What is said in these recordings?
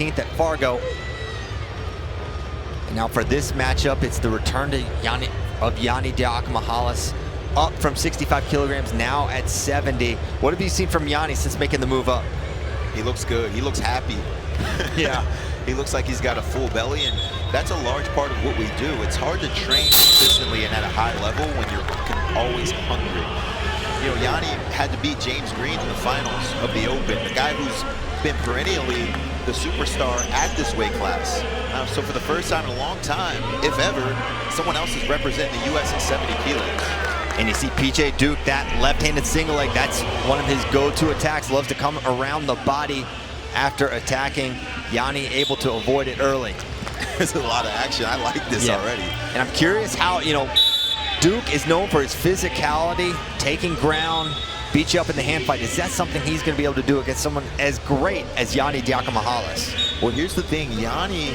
16th at Fargo. And now for this matchup, it's the return to Yianni Diakomihalis, up from 65 kilograms, now at 70. What have you seen from Yianni since making the move up? He looks good. He looks happy. Yeah. He looks like he's got a full belly, and that's a large part of what we do. It's hard to train consistently and at a high level when you're always hungry. You know, Yianni had to beat James Green in the finals of the Open, the guy who's been perennially the superstar at this weight class. So for the first time in a long time, if ever, someone else is representing the U.S. at 70 kilos. And you see PJ Duke, that left-handed single leg, that's one of his go-to attacks. Loves to come around the body after attacking. Yianni able to avoid it early. There's a lot of action. I like this already. And I'm curious how, you know, Duke is known for his physicality, taking ground, beat you up in the hand fight. Is that something he's going to be able to do against someone as great as Yianni Diakomihalis? Well, here's the thing. Yianni,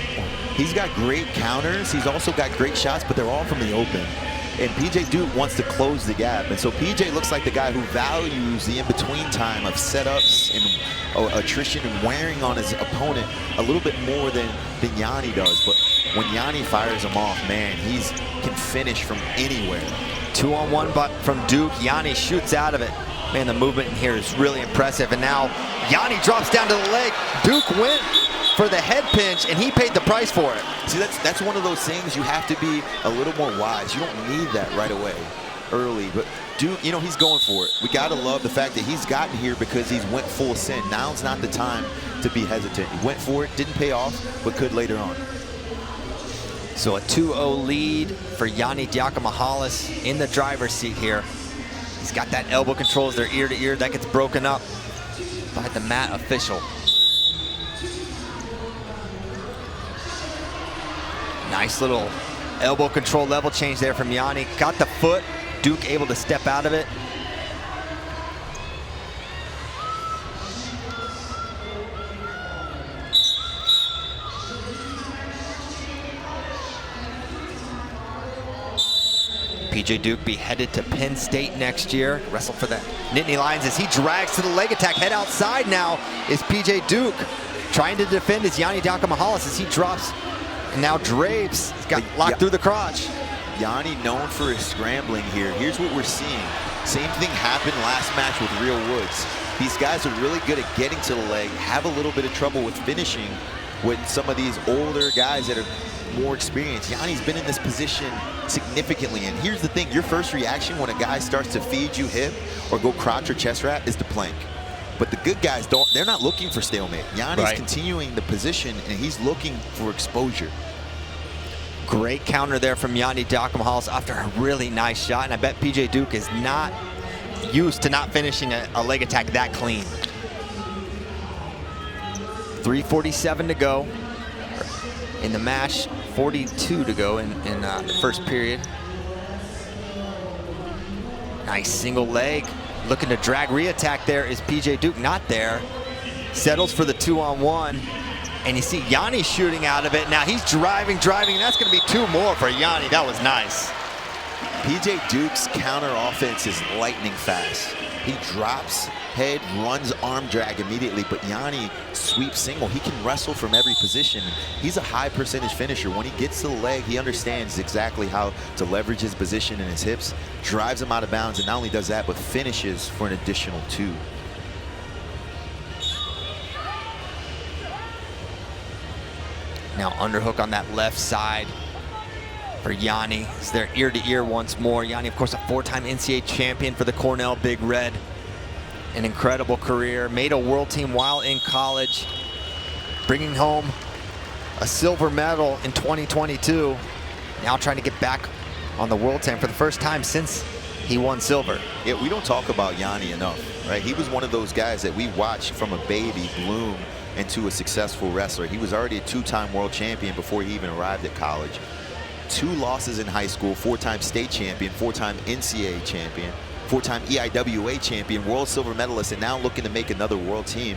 he's got great counters. He's also got great shots, but they're all from the open. And PJ Duke wants to close the gap. And so PJ looks like the guy who values the in-between time of setups and attrition and wearing on his opponent a little bit more than Yianni does. But when Yianni fires him off, man, he can finish from anywhere. 2-on-1 but from Duke. Yianni shoots out of it. Man, the movement in here is really impressive. And now Yianni drops down to the leg. Duke went for the head pinch, and he paid the price for it. See, that's one of those things you have to be a little more wise. You don't need that right away, early. But Duke, you know, he's going for it. We got to love the fact that he's gotten here because he's went full send. Now's not the time to be hesitant. He went for it, didn't pay off, but could later on. So a 2-0 lead for Yianni Diakomihalis in the driver's seat here. He's got that elbow control as they're ear to ear. That gets broken up by the mat official. Nice little elbow control level change there from Yianni. Got the foot. Duke able to step out of it. PJ Duke be headed to Penn State next year. Wrestle for the Nittany Lions as he drags to the leg attack. Head outside now is PJ Duke. Trying to defend his Yianni Diakomihalis as he drops. And now Drapes got locked through the crotch. Yianni known for his scrambling here. Here's what we're seeing. Same thing happened last match with Real Woods. These guys are really good at getting to the leg, have a little bit of trouble with finishing with some of these older guys that are more experienced. Yanni's been in this position significantly. And here's the thing, your first reaction when a guy starts to feed you hip or go crotch or chest wrap is to plank. But the good guys they're not looking for stalemate. Yanni's continuing the position and he's looking for exposure. Great counter there from Yianni Diakomihalis after a really nice shot. And I bet PJ Duke is not used to not finishing a leg attack that clean. 3:47 to go in the match, 42 to go in the first period. Nice single leg. Looking to drag re-attack there is PJ Duke, not there. Settles for the 2-on-1. And you see Yianni shooting out of it. Now he's driving, and that's gonna be two more for Yianni. That was nice. PJ Duke's counter offense is lightning fast. He drops, head, runs arm drag immediately, but Yianni sweeps single. He can wrestle from every position. He's a high percentage finisher. When he gets to the leg, he understands exactly how to leverage his position and his hips, drives him out of bounds, and not only does that, but finishes for an additional 2. Now underhook on that left side for Yianni. It's their ear to ear once more. Yianni, of course, a 4-time NCAA champion for the Cornell Big Red. An incredible career, made a world team while in college, bringing home a silver medal in 2022. Now trying to get back on the world team for the first time since he won silver. Yeah, we don't talk about Yianni enough, right? He was one of those guys that we watched from a baby bloom into a successful wrestler. He was already a 2-time world champion before he even arrived at college. 2 losses in high school, 4-time state champion, 4-time NCAA champion, 4-time EIWA champion, world silver medalist, and now looking to make another world team.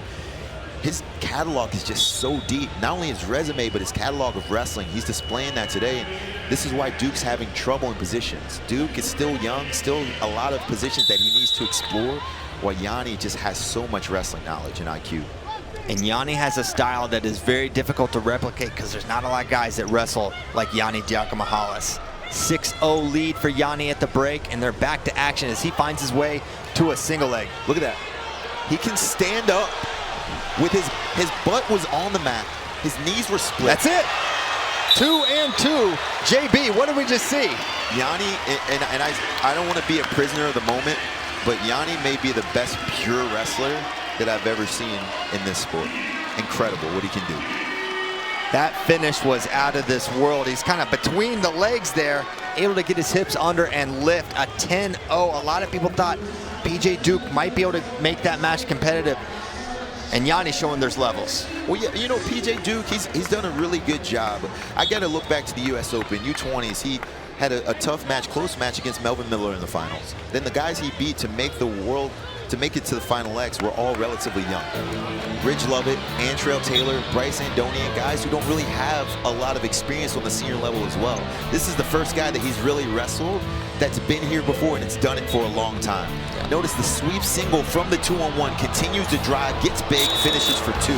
His catalog is just so deep. Not only his resume, but his catalog of wrestling. He's displaying that today. And this is why Duke's having trouble in positions. Duke is still young, still a lot of positions that he needs to explore, while Yianni just has so much wrestling knowledge and IQ. And Yianni has a style that is very difficult to replicate because there's not a lot of guys that wrestle like Yianni Diakomihalis. 6-0 lead for Yianni at the break, and they're back to action as he finds his way to a single leg. Look at that. He can stand up with his butt was on the mat. His knees were split. That's it. 2 and 2. JB, what did we just see? Yianni, and I don't want to be a prisoner of the moment, but Yianni may be the best pure wrestler that I've ever seen in this sport. Incredible what he can do. That finish was out of this world. He's kind of between the legs there, able to get his hips under and lift a 10-0. A lot of people thought BJ Duke might be able to make that match competitive. And Yianni showing there's levels. Well, yeah, you know, PJ Duke, he's done a really good job. I got to look back to the U.S. Open, U20s. He had a tough match, close match against Melvin Miller in the finals. Then the guys he beat to make it to the Final X were all relatively young. Bridge Lovett, Antrail Taylor, Bryce Andonian, guys who don't really have a lot of experience on the senior level as well. This is the first guy that he's really wrestled that's been here before and it's done it for a long time. Yeah. Notice the sweep single from the 2-on-1, continues to drive, gets big, finishes for 2.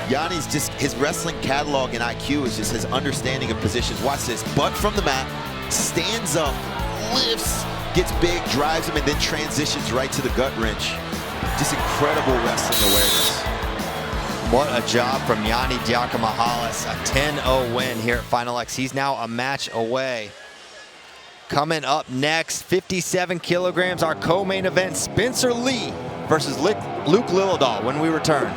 Yianni's just, his wrestling catalog and IQ is just his understanding of positions. Watch this, butt from the mat, stands up, lifts, gets big, drives him, and then transitions right to the gut wrench. Just incredible wrestling awareness. What a job from Yianni Diakomihalis. A 10-0 win here at Final X. He's now a match away. Coming up next, 57 kilograms, our co-main event, Spencer Lee versus Luke Liljedahl when we return.